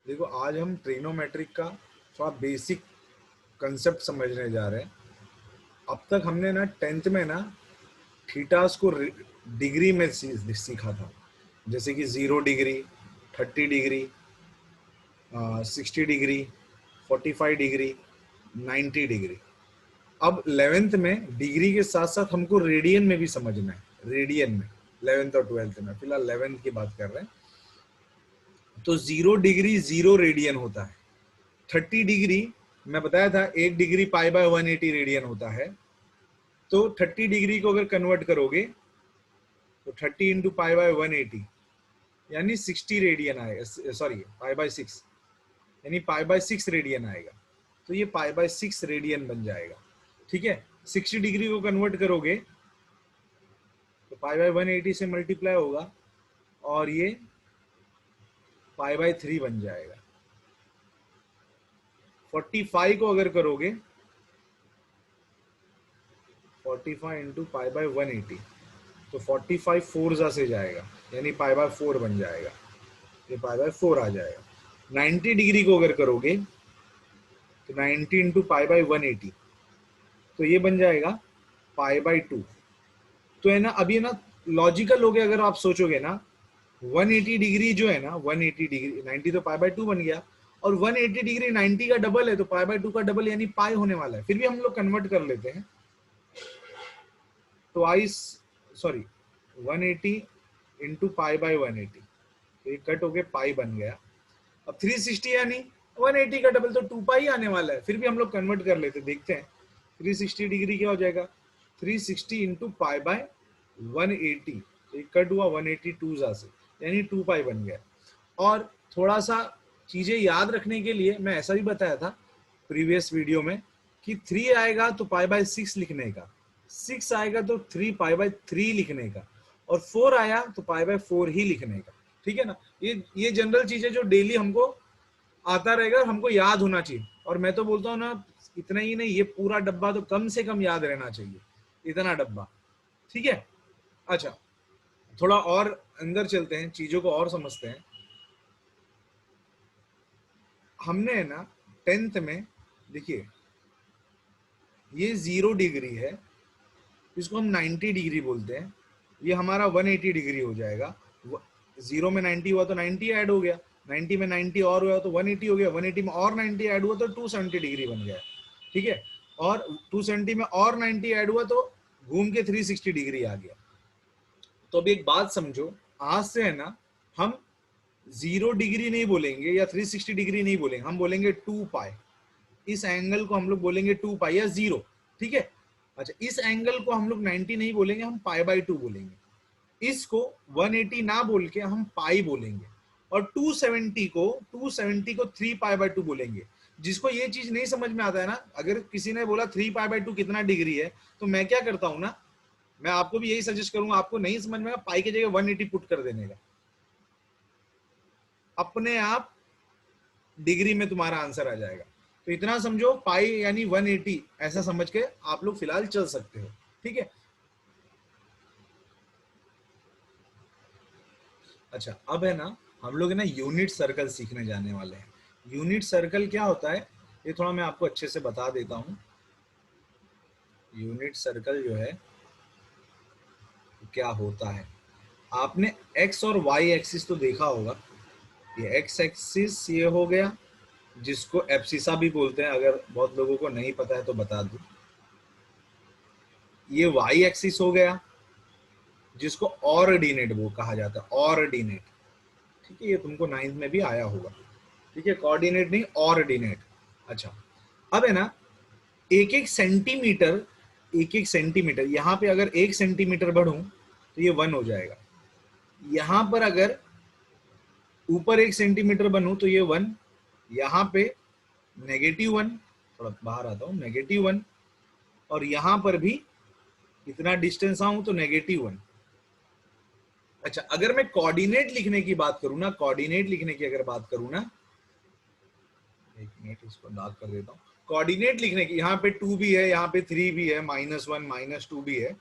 देखो आज हम ट्रिग्नोमेट्रिक का थोड़ा बेसिक कंसेप्ट समझने जा रहे हैं। अब तक हमने ना 10th में ना थीटास को डिग्री में सीखा था, जैसे कि 0 degree, 30 degree, 60 degree, 45 degree, 90 degree. अब 11th में डिग्री के साथ साथ हमको रेडियन में भी समझना है। रेडियन में 11th और 12th में, फिलहाल 11th की बात कर रहे हैं। तो 0 डिग्री 0 रेडियन होता है। 30 डिग्री मैं बताया था 1 डिग्री π/180 रेडियन होता है। तो 30 डिग्री को अगर कन्वर्ट करोगे तो 30 इंटू π/180 यानी 60 रेडियन आएगा, सॉरी π/6 यानी π/6 रेडियन आएगा। तो ये π/6 रेडियन बन जाएगा। ठीक है, 60 डिग्री को कन्वर्ट करोगे तो π/180 से मल्टीप्लाई होगा और ये π/3 बन जाएगा। 45 को अगर करोगे 45 इंटू π/180 तो 45 4 से जाएगा यानी π/4 बन जाएगा, ये π/4 आ जाएगा। 90 डिग्री को अगर करोगे तो 90 इंटू π/180 तो ये बन जाएगा π/2। तो है ना, अभी ना लॉजिकल हो गया। अगर आप सोचोगे ना 180 डिग्री जो है ना, 180 डिग्री 90 तो π/2 बन गया, और 180 डिग्री 90 का डबल है तो π/2 का डबल यानी पाई होने वाला है। फिर भी हम लोग कन्वर्ट कर लेते हैं। ट्वाइस, सॉरी 180 इंटू π/180 तो ये कट हो गया, पाई बन गया। अब 360 यानी 180 का डबल तो 2 पाई आने वाला है। फिर भी हम लोग कन्वर्ट कर लेते, देखते हैं 360 डिग्री क्या हो जाएगा। 360 इंटू π/180 तो ये कट हुआ 182 से यानी 2 पाई बन गया। और थोड़ा सा चीजें याद रखने के लिए मैं ऐसा भी बताया था प्रीवियस वीडियो में कि 3 आएगा तो π/6 लिखने का, 6 आएगा तो 3 π/3 लिखने का, और 4 आया तो π/4 ही लिखने का। ठीक है ना, ये जनरल चीजें जो डेली हमको आता रहेगा, हमको याद होना चाहिए। और मैं तो बोलता हूँ ना, इतना ही नहीं, ये पूरा डब्बा तो कम से कम याद रहना चाहिए, इतना डब्बा। ठीक है, अच्छा थोड़ा और अंदर चलते हैं, चीजों को और समझते हैं। हमने ना 10th में, देखिए ये 0 डिग्री है, इसको हम 90 डिग्री बोलते हैं। ये हमारा 180 डिग्री हो जाएगा। 0 में 90 हुआ तो 90 ऐड हो गया, 90 में 90 और हुआ तो 180 हो गया, 180 में और 90 ऐड हुआ तो 270 डिग्री बन गया। ठीक है, और 270 में और 90 ऐड हुआ तो घूम के 360 डिग्री आ गया। तो अब एक बात समझो, आज से है ना हम 0 डिग्री नहीं बोलेंगे या 360 डिग्री नहीं बोलेंगे, हम बोलेंगे 2 पाई। इस एंगल को हम लोग बोलेंगे 2 पाई या 0। ठीक है, अच्छा इस एंगल को हम लोग 90 नहीं बोलेंगे, हम π/2 बोलेंगे। इसको 180 ना बोल के हम पाई बोलेंगे, और 270 को 3 π/2 बोलेंगे। जिसको ये चीज नहीं समझ में आता है ना, अगर किसी ने बोला 3 π/2 कितना डिग्री है, तो मैं क्या करता हूं ना, मैं आपको भी यही सजेस्ट करूंगा, आपको नहीं समझ में आएगा पाई की जगह 180 पुट कर देने का, अपने आप डिग्री में तुम्हारा आंसर आ जाएगा। तो इतना समझो, पाई यानी 180 ऐसा समझ के आप लोग फिलहाल चल सकते हो। ठीक है, अच्छा अब है ना हम लोग ना यूनिट सर्कल सीखने जाने वाले हैं। यूनिट सर्कल क्या होता है ये थोड़ा मैं आपको अच्छे से बता देता हूं। यूनिट सर्कल जो है क्या होता है, आपने एक्स और वाई एक्सिस तो देखा होगा। ये एक्स एक्सिस ये हो गया, जिसको एब्सिसा भी बोलते हैं, अगर बहुत लोगों को नहीं पता है तो बता दूं। ये वाई एक्सिस हो गया, जिसको ऑर्डिनेट वो कहा जाता है, ऑर्डिनेट। ठीक है, ये तुमको 9th में भी आया होगा। ठीक है, कोऑर्डिनेट नहीं ऑर्डिनेट। अच्छा अब है ना, एक एक सेंटीमीटर यहां पे अगर 1 सेंटीमीटर बढ़ूं तो ये 1 हो जाएगा। यहां पर अगर ऊपर 1 सेंटीमीटर बनूं तो ये 1, यहां पे -1, थोड़ा बाहर आता हूं, -1, और यहां पर भी इतना डिस्टेंस आऊं तो -1। अच्छा अगर मैं कोऑर्डिनेट लिखने की बात करूं ना, कोऑर्डिनेट लिखने की अगर बात करूं ना, एक मिनट इसको डार्क कर देता हूं। कोऑर्डिनेट लिखने की, यहाँ पे 2 भी है, यहाँ पे 3 भी है, -1 -2 भी है,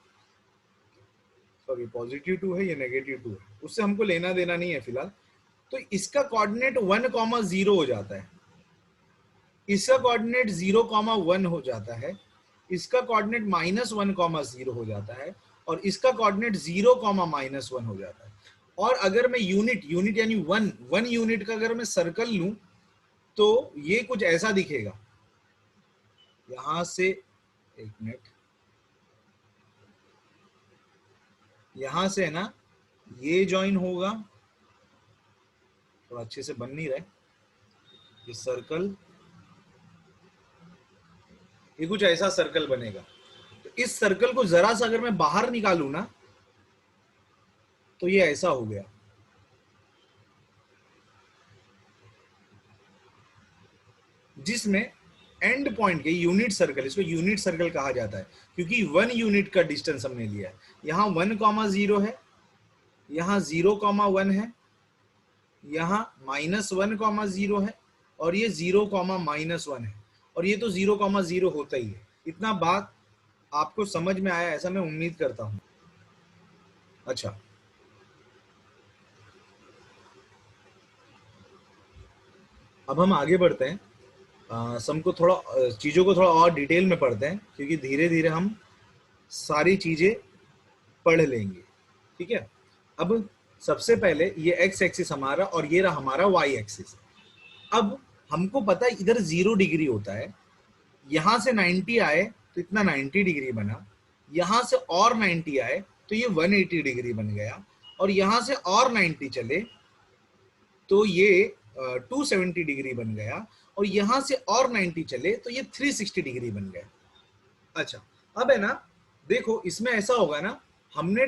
सॉरी +2 है, ये -2 है, उससे हमको लेना देना नहीं है फिलहाल। तो इसका कोऑर्डिनेट 1,0 हो जाता है, इसका कोऑर्डिनेट 0,1 हो जाता है, इसका कोऑर्डिनेट -1,0 हो जाता है, और इसका कोऑर्डिनेट 0,-1 हो जाता है। और अगर मैं यूनिट यानी वन यूनिट का अगर मैं सर्कल लूं तो ये कुछ ऐसा दिखेगा। यहां से एक मिनट, यहां से है ना ये ज्वाइन होगा, थोड़ा अच्छे से बन नहीं रहा है ये सर्कल, ये कुछ ऐसा सर्कल बनेगा। तो इस सर्कल को जरा सा अगर मैं बाहर निकालूं ना तो ये ऐसा हो गया, जिसमें एंड पॉइंट के यूनिट सर्कल, इसको यूनिट सर्कल कहा जाता है क्योंकि 1 यूनिट का डिस्टेंस हमने लिया है। यहाँ 1,0 है, यहाँ 0,1 है, यहाँ -1,0 है, और ये 0,-1 है, और ये तो 0,0 होता ही है। इतना बात आपको समझ में आया ऐसा मैं उम्मीद करता हूं। अच्छा, अब हम आगे बढ़ते हैं, सबको थोड़ा चीज़ों को थोड़ा और डिटेल में पढ़ते हैं क्योंकि धीरे धीरे हम सारी चीज़ें पढ़ लेंगे। ठीक है, अब सबसे पहले ये एक्स एक्सिस हमारा और ये रहा हमारा वाई एक्सिस। अब हमको पता है इधर 0 डिग्री होता है, यहां से 90 आए तो इतना 90 डिग्री बना, यहां से और 90 आए तो ये 180 डिग्री बन गया, और यहां से और 90 चले तो ये 270 डिग्री बन गया, और यहां से और 90 चले तो ये 360 डिग्री बन गया। अच्छा, अब है ना देखो इसमें ऐसा होगा ना, हमने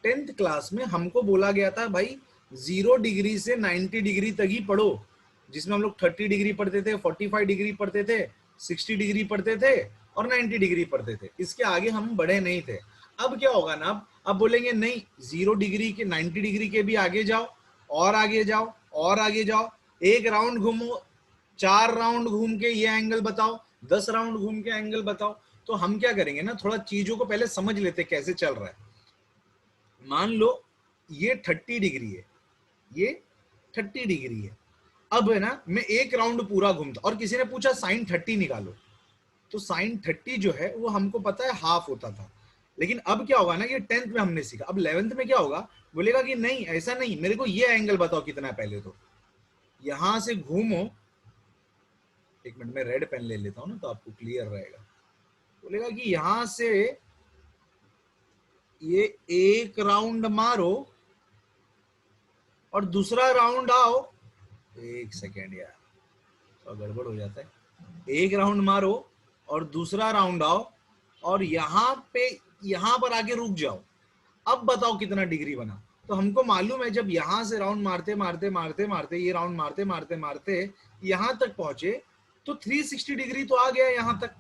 टेंथ क्लास में हमको बोला गया था भाई 0 डिग्री से 90 डिग्री तक ही पढ़ो, जिसमें हम लोग 30 डिग्री पढ़ते थे, 45 डिग्री पढ़ते थे, 60 डिग्री पढ़ते थे और 90 डिग्री पढ़ते थे, इसके आगे हम बढ़े नहीं थे। अब क्या होगा ना, अब बोलेंगे नहीं 0 डिग्री के 90 डिग्री के भी आगे जाओ, और आगे जाओ, और आगे जाओ, एक राउंड घूमो, 4 राउंड घूम के ये एंगल बताओ, 10 राउंड घूम के एंगल बताओ। तो हम क्या करेंगे ना, थोड़ा चीजों को पहले समझ लेते कैसे चल रहा है। मान लो ये 30 डिग्री है, ये 30 डिग्री है। अब है ना मैं एक राउंड पूरा घूमता, और किसी ने पूछा साइन 30 निकालो, तो साइन 30 जो है वो हमको पता है हाफ होता था। लेकिन अब क्या होगा ना, ये 10th में हमने सीखा, अब 11th में क्या होगा, बोलेगा कि नहीं ऐसा नहीं, मेरे को ये एंगल बताओ कितना है। पहले तो यहां से घूमो, एक मिनट में रेड पेन ले लेता हूं ना तो आपको क्लियर रहेगा। बोलेगा कि यहां से ये एक राउंड मारो और दूसरा राउंड आओ, एक सेकेंड यार तो गड़बड़ हो जाता है, एक राउंड मारो और दूसरा राउंड आओ और यहां पर आके रुक जाओ, अब बताओ कितना डिग्री बना। तो हमको मालूम है जब यहां से राउंड मारते मारते मारते मारते ये राउंड मारते मारते मारते यहां तक पहुंचे तो 360 डिग्री तो आ गया यहां तक,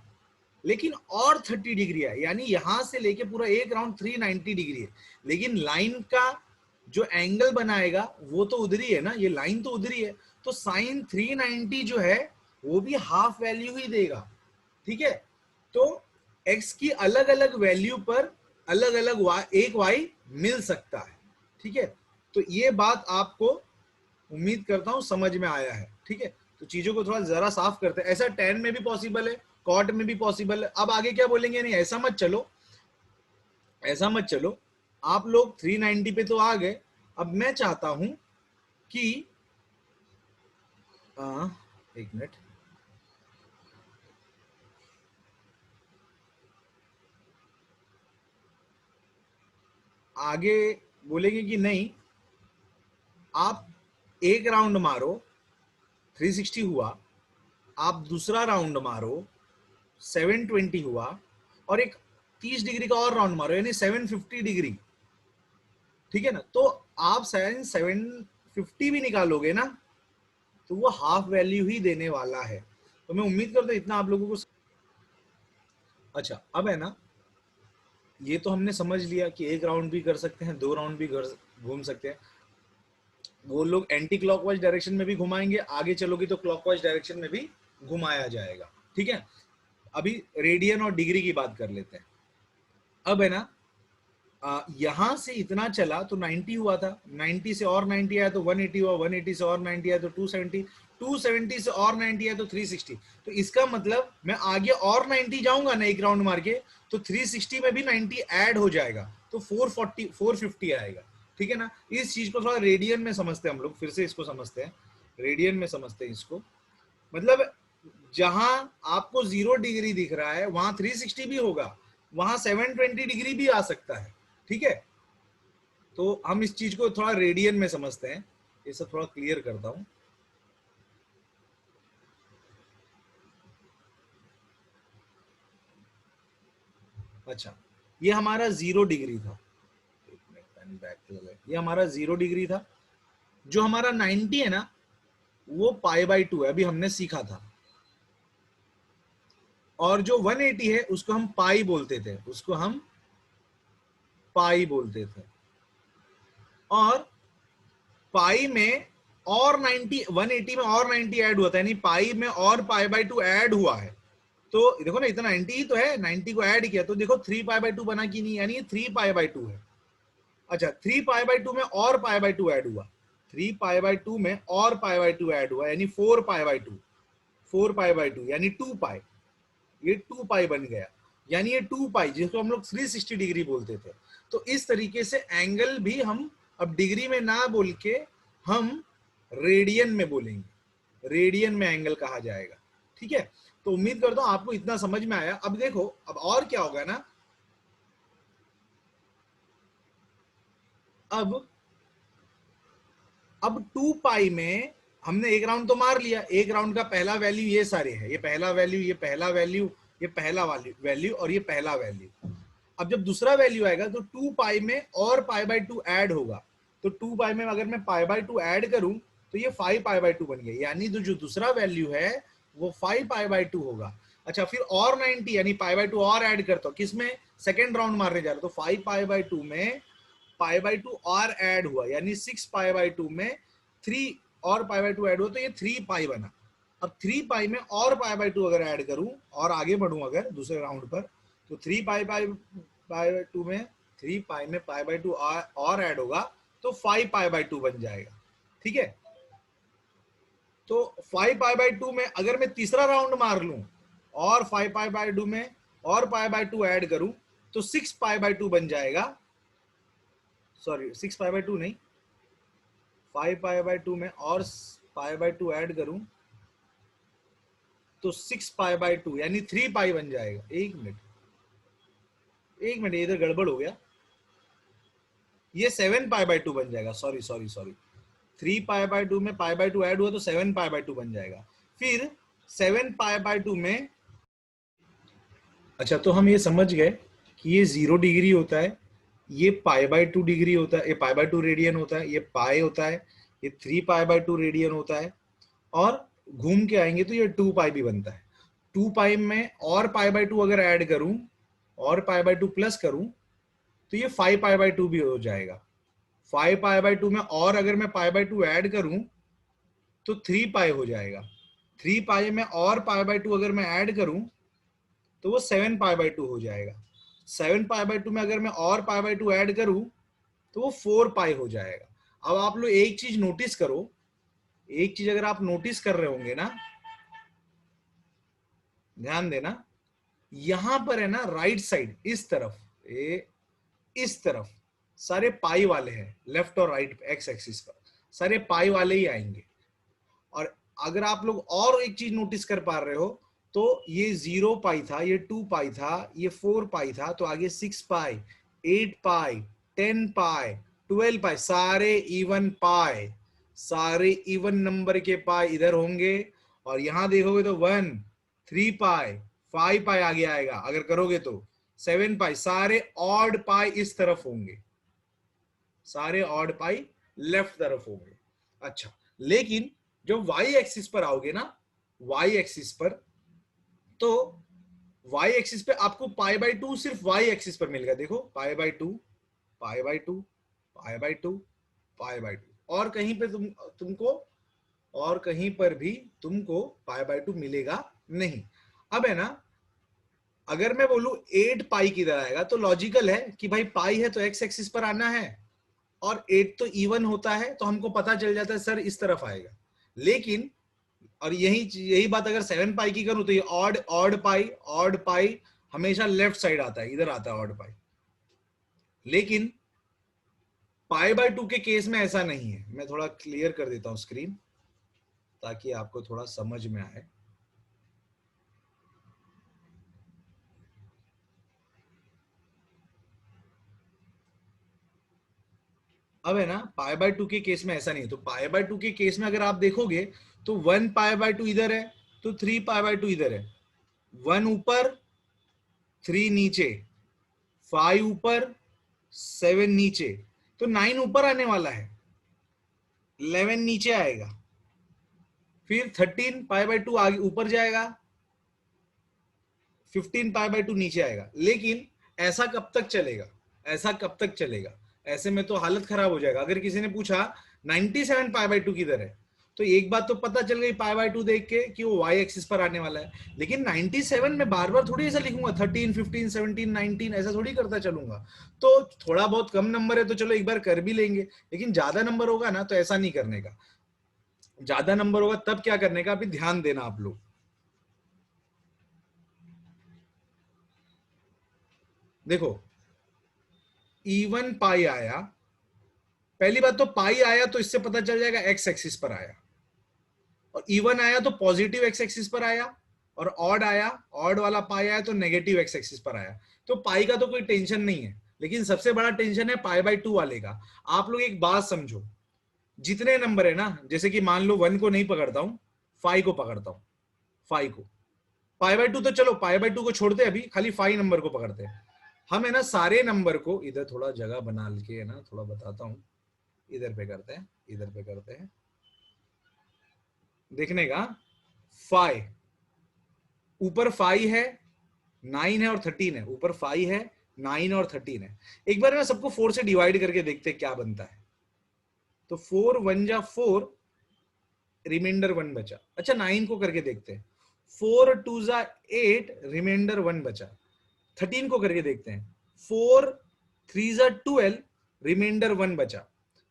लेकिन और 30 डिग्री है, यानी यहां से लेके पूरा एक राउंड 390 डिग्री है। लेकिन लाइन का जो एंगल बनाएगा वो तो उधर ही है ना, ये लाइन तो उधर ही है, तो साइन 390 जो है वो भी हाफ वैल्यू ही देगा। ठीक है, तो x की अलग अलग वैल्यू पर अलग अलग एक y मिल सकता है। ठीक है, तो ये बात आपको उम्मीद करता हूं समझ में आया है। ठीक है, तो चीजों को थोड़ा जरा साफ करते हैं। ऐसा tan में भी पॉसिबल है, कॉट में भी पॉसिबल है। अब आगे क्या बोलेंगे, नहीं ऐसा मत चलो, ऐसा मत चलो, आप लोग 390 पे तो आ गए, अब मैं चाहता हूं कि एक मिनट, आगे बोलेंगे कि नहीं आप एक राउंड मारो 360 हुआ, आप दूसरा राउंड मारो 720 हुआ, और एक 30 डिग्री का और राउंड मारो यानी 750 डिग्री। ठीक है ना, तो आप साइन 750 भी निकालोगे ना तो वो हाफ वैल्यू ही देने वाला है। तो मैं उम्मीद करता हूं इतना आप लोगों को। अच्छा, अब है ना ये तो हमने समझ लिया कि एक राउंड भी कर सकते हैं, 2 राउंड भी घूम सकते हैं। वो लोग एंटी क्लॉकवाइज डायरेक्शन में भी घुमाएंगे, आगे चलोगे तो क्लॉकवाइज डायरेक्शन में भी घुमाया जाएगा। ठीक है, अभी रेडियन और डिग्री की बात कर लेते हैं। अब है ना यहां से इतना चला तो 90 हुआ था, 90 से और 90 आया तो 180 हुआ, 180 से और 90 आया तो 270, 270 से और 90 आया तो 360। तो इसका मतलब मैं आगे और 90 जाऊंगा ना एक राउंड मार के, तो 360 में भी 90 ऐड हो जाएगा, तो 440 450 आएगा। ठीक है ना। इस चीज को थोड़ा रेडियन में समझते हैं हम लोग, फिर से इसको समझते हैं, रेडियन में समझते हैं इसको। मतलब जहां आपको 0 डिग्री दिख रहा है वहां 360 भी होगा, वहां 720 डिग्री भी आ सकता है। ठीक है। तो हम इस चीज को थोड़ा रेडियन में समझते हैं, ये सब थोड़ा क्लियर करता हूं। अच्छा, ये हमारा 0 डिग्री था, ये हमारा 0 डिग्री था। जो हमारा 90 है ना, वो π/2 है, अभी हमने सीखा था। और जो 180 है उसको हम पाई बोलते थे, उसको हम पाई बोलते थे। और पाई में और 90, 180 में और 90 ऐड हुआ था, यानी पाई में और π/2 ऐड हुआ है। तो देखो ना, इतना 90 ही तो है, 90 को ऐड किया तो देखो 3π/2 बना कि नहीं, यानी 3π/2 है। अच्छा, 3π/2 में और π/2 ऐड हुआ, 3π/2 में और π/2 ऐड हुआ, यानी 4π/2, 4π/2 यानी 2π, ये 2π बन गया। यानी ये 2π जिसको हम लोग 360 डिग्री बोलते थे। तो इस तरीके से एंगल भी हम अब डिग्री में ना बोल के हम रेडियन में बोलेंगे, रेडियन में एंगल कहा जाएगा। ठीक है। तो उम्मीद करता हूं आपको इतना समझ में आया। अब देखो, अब और क्या होगा ना, अब 2π में हमने एक राउंड तो मार लिया, एक राउंड का पहला वैल्यू ये सारे है, ये पहला वैल्यू, ये पहला वैल्यू, ये पहला वैल्यू और ये पहला वैल्यू। अब जब दूसरा वैल्यू आएगा तो 2π में और π/2 ऐड होगा, तो 2π में अगर मैं π/2 ऐड करूं तो ये 5π/2 बन गया, यानी तो जो दूसरा वैल्यू है वो 5π/2 होगा। अच्छा, फिर और 90 यानी π/2 और ऐड करता हूं, किसमें, सेकेंड राउंड मारने जा रहा, तो 5π/2 में π/2 और ऐड हुआ, यानी 6π/2 में 3 और π/2 ऐड हुआ, तो ये 3π बना। अब 3π में और π/2 अगर ऐड करूं और आगे बढ़ूं अगर दूसरे राउंड पर, तो 3π/2 में 3π में π/2 और ऐड होगा, तो 5π/2 बन जाएगा। ठीक है। तो 5π/2 में अगर मैं तीसरा राउंड मार लूं और 5π/2 में और π/2 ऐड करूं तो 6π/2 बन जाएगा। सॉरी, 6π/2 नहीं, 5π/2 में और π/2 ऐड करूं तो 6π/2 यानी 3π बन जाएगा। एक मिनट, एक मिनट, इधर गड़बड़ हो गया, ये 7π/2 बन जाएगा। सॉरी सॉरी सॉरी, 3π/2 में π/2 ऐड हुआ तो 7π/2 बन जाएगा। फिर 7π/2 में, अच्छा तो हम ये समझ गए कि ये 0 डिग्री होता है, ये π/2 डिग्री होता है, ये π/2 रेडियन होता है, ये पाई होता है, ये 3π/2 रेडियन होता है, और घूम के आएंगे तो ये 2π भी बनता है। 2π में और π/2 अगर ऐड करूं और π/2 प्लस करूं तो ये 5π/2 भी हो जाएगा। 5π/2 में और अगर मैं π/2 ऐड करूं तो 3π हो जाएगा। 3π में और π/2 अगर मैं ऐड करूं तो वो 7π/2 हो जाएगा। 7π/2 में अगर मैं और π/2 ऐड करूं तो वो 4π हो जाएगा। अब आप लोग एक चीज नोटिस करो, एक चीज अगर आप नोटिस कर रहे होंगे ना, ध्यान देना, यहां पर है ना राइट साइड इस तरफ, इस तरफ सारे पाई वाले हैं, लेफ्ट और राइट एक्स एक्सिस पर सारे पाई वाले ही आएंगे। और अगर आप लोग और एक चीज नोटिस कर पा रहे हो, तो ये 0π था, ये 2π था, ये 4π था, तो आगे 6π, 8π, 10π, 12π, सारे इवन पाई, सारे इवन नंबर के पाई इधर होंगे। और यहां देखोगे तो 1, 3π, 5π आगे आएगा अगर करोगे तो, 7π, सारे ऑड पाई इस तरफ होंगे, सारे ऑड पाई लेफ्ट तरफ होंगे। अच्छा, लेकिन जब वाई एक्सिस पर आओगे ना, वाई एक्सिस पर, तो वाई एक्सिस पे आपको π/2 सिर्फ वाई एक्सिस पर मिलेगा। देखो π/2, π/2, π/2, π/2, और कहीं पे तुमको और कहीं पर भी तुमको π/2 मिलेगा नहीं। अब है ना, अगर मैं बोलूं 8 पाई किधर आएगा, तो लॉजिकल है कि भाई पाई है तो एक्स एक्सिस पर आना है, और 8 तो इवन होता है, तो हमको पता चल जाता है सर इस तरफ आएगा। लेकिन और यही यही बात अगर 7 पाई की करूं, तो ये ऑड ऑड पाई हमेशा लेफ्ट साइड आता है, इधर आता है ऑड पाई। लेकिन पाई बाय 2 के केस में ऐसा नहीं है। मैं थोड़ा क्लियर कर देता हूं स्क्रीन, ताकि आपको थोड़ा समझ में आए। अब है ना, पाई बाय 2 के केस में ऐसा नहीं है। तो पाई बाय 2 के केस में अगर आप देखोगे तो 1 पाई बाय 2 इधर है, तो 3 पाई बाय 2 इधर है। 1 ऊपर 3 नीचे, 5 ऊपर 7 नीचे, तो 9 ऊपर आने वाला है, 11 नीचे आएगा, फिर 13 पाई बाय 2 आगे ऊपर जाएगा, 15 पाई बाय 2 नीचे आएगा। लेकिन ऐसा कब तक चलेगा, ऐसा कब तक चलेगा? ऐसे में तो हालत खराब हो जाएगा। अगर किसी ने पूछा 97 पाई बाय 2 किधर है, तो एक बात तो पता चल गई पाई बाय 2 देख के कि वो वाई एक्सिस पर आने वाला है। लेकिन 97 में बार बार थोड़ी ऐसा लिखूंगा, 13 15 17 19 ऐसा थोड़ी करता चलूंगा। तो थोड़ा बहुत कम नंबर है तो चलो एक बार कर भी लेंगे, लेकिन ज्यादा नंबर होगा ना तो ऐसा नहीं करने का। ज्यादा नंबर होगा तब क्या करने का, अभी ध्यान देना आप लोग। देखो इवन पाई आया, पहली बात तो पाई आया तो इससे पता चल जाएगा एक्स एक्सिस पर आया, और इवन आया तो पॉजिटिव एक्स एक्सिस पर आया, और ऑड आया, ऑड वाला पाई आया तो नेगेटिव एक्स एक्सिस पर आया। तो पाई का तो कोई टेंशन नहीं है, लेकिन सबसे बड़ा टेंशन है पाई बाय 2 वाले का। आप लोग एक बात समझो, जितने नंबर है ना, जैसे कि मान लो 1 को नहीं पकड़ता हूं, 5 को पकड़ता हूं, 5 को, पाई बाय 2 तो चलो पाई बाय 2 को छोड़ते अभी, खाली 5 नंबर को पकड़ते हैं। हम है ना सारे नंबर को इधर थोड़ा जगह बना के है ना, थोड़ा बताता हूं, इधर पे करते हैं, इधर पे करते हैं, देखने का। 5 ऊपर 5 है, 9 है और 13 है, ऊपर 5 है, 9 और 13 है। एक बार ना सबको 4 से डिवाइड करके देखते हैं क्या बनता है। तो 4 1 जा 4, रिमाइंडर 1 बचा। अच्छा 9 को करके देखते हैं, 4 2 जा 8, रिमाइंडर 1 बचा। 13 को करके देखते हैं, 4 3 जा 12, रिमाइंडर 1 बचा।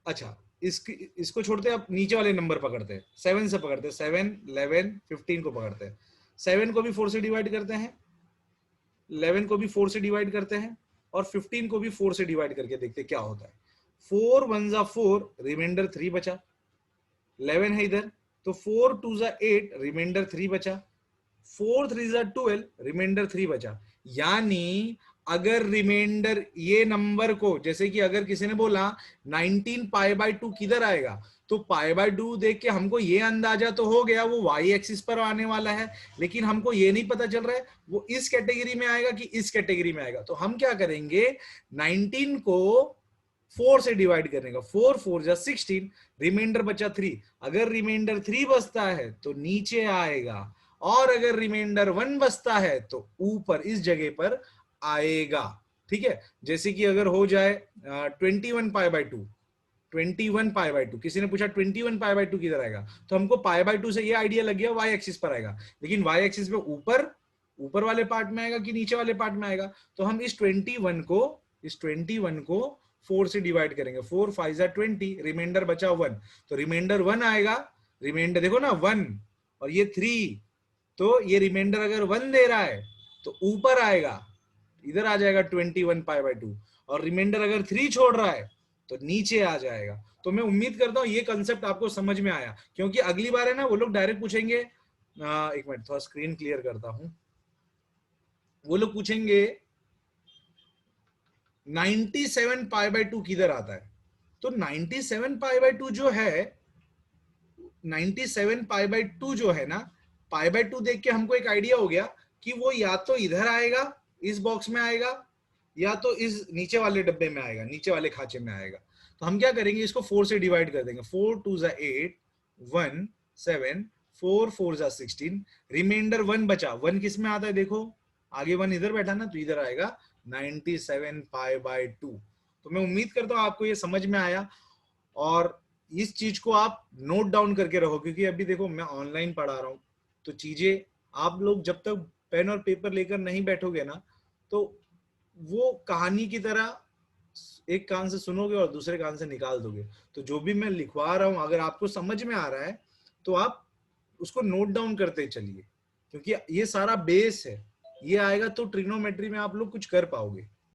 अच्छा इसको छोड़ते आप नीचे वाले नंबर पकड़ते हैं, 7 से पकड़ते हैं, 7 11 15 को पकड़ते हैं, 7 को भी 4 से डिवाइड करते हैं, 11 को भी 4 से डिवाइड करते हैं, और 15 को भी 4 से डिवाइड करके देखते हैं क्या होता है। 4 1 जा 4, रिमाइंडर 3 बचा, 11 है इधर, तो 4 2 जा 8, रिमाइंडर 3 बचा, 4 3 जा 12, रिमाइंडर 3 बचा। यानी अगर रिमाइंडर ये नंबर को, जैसे कि अगर किसी ने बोला 19 पाई बाय 2 किधर आएगा, तो पाई बाय 2 देख के हमको ये अंदाजा तो हो गया वो वाई एक्सिस पर आने वाला है, लेकिन हमको ये नहीं पता चल रहा है वो इस कैटेगरी में आएगा कि इस कैटेगरी में आएगा। तो हम क्या करेंगे, 19 को 4 से डिवाइड करने का, 4 4 जा 16, रिमाइंडर बचा 3। अगर रिमाइंडर 3 बचता है तो नीचे आएगा, और अगर रिमाइंडर 1 बचता है तो ऊपर इस जगह पर आएगा। ठीक है, जैसे कि अगर हो जाए 21 पाई बाय 2, 21 पाई बाय 2, किसी ने पूछा 21 पाई बाय 2 किधर आएगा, तो हमको पाई बाय 2 से ये आइडिया लग गया वाई एक्सिस पर आएगा। लेकिन वाई एक्सिस पे ऊपर वाले पार्ट में आएगा कि नीचे वाले पार्ट में आएगा, तो हम इस 21 को 4 से डिवाइड करेंगे, 4 5 जा 20, रिमाइंडर बचा 1, तो रिमाइंडर 1 आएगा। रिमाइंडर देखो ना 1 और ये 3, तो ये रिमाइंडर अगर 1 दे रहा है तो ऊपर आएगा, इधर आ जाएगा 21 पाई बाय 2, और रिमाइंडर अगर 3 छोड़ रहा है तो नीचे आ जाएगा। तो मैं उम्मीद करता हूं ये कंसेप्ट आपको समझ में आया, क्योंकि अगली बार है ना वो लोग डायरेक्ट पूछेंगे, एक मिनट थोड़ा स्क्रीन क्लियर करता हूं, वो लोग पूछेंगे 97 पाई बाय 2 किधर आता है। तो 97 पाई बाय 2 जो है, 97 पाई बाय 2 जो है ना, पाई बाय 2 देख के हमको एक आइडिया हो गया कि वो या तो इधर आएगा, इस बॉक्स में आएगा, या तो इस नीचे वाले डब्बे में आएगा, नीचे वाले खांचे में आएगा। तो हम क्या करेंगे, इसको 4 से डिवाइड कर देंगे, 4 2 जा 8, 1 7, 4 4 जा 16, रिमाइंडर 1 बचा। 1 किस में आता है देखो, आगे 1 इधर बैठा ना, तो इधर आएगा 97 पाई बाय 2। तो मैं उम्मीद करता हूं आपको ये समझ में आया, और इस चीज को आप नोट डाउन करके रखो, क्योंकि अभी देखो मैं ऑनलाइन पढ़ा रहा हूं, तो चीजें आप लोग जब तक पेन और पेपर लेकर नहीं बैठोगे ना, तो वो कहानी की तरह एक कान से सुनोगे और दूसरे कान से निकाल दोगे। तो जो भी मैं लिखवा रहा हूं अगर आपको समझ में आ रहा है तो आप उसको नोट डाउन करते चलिए, क्योंकि ये सारा बेस है, ये आएगा तो ट्रिग्नोमेट्री में आप लोग कुछ कर पाओगे।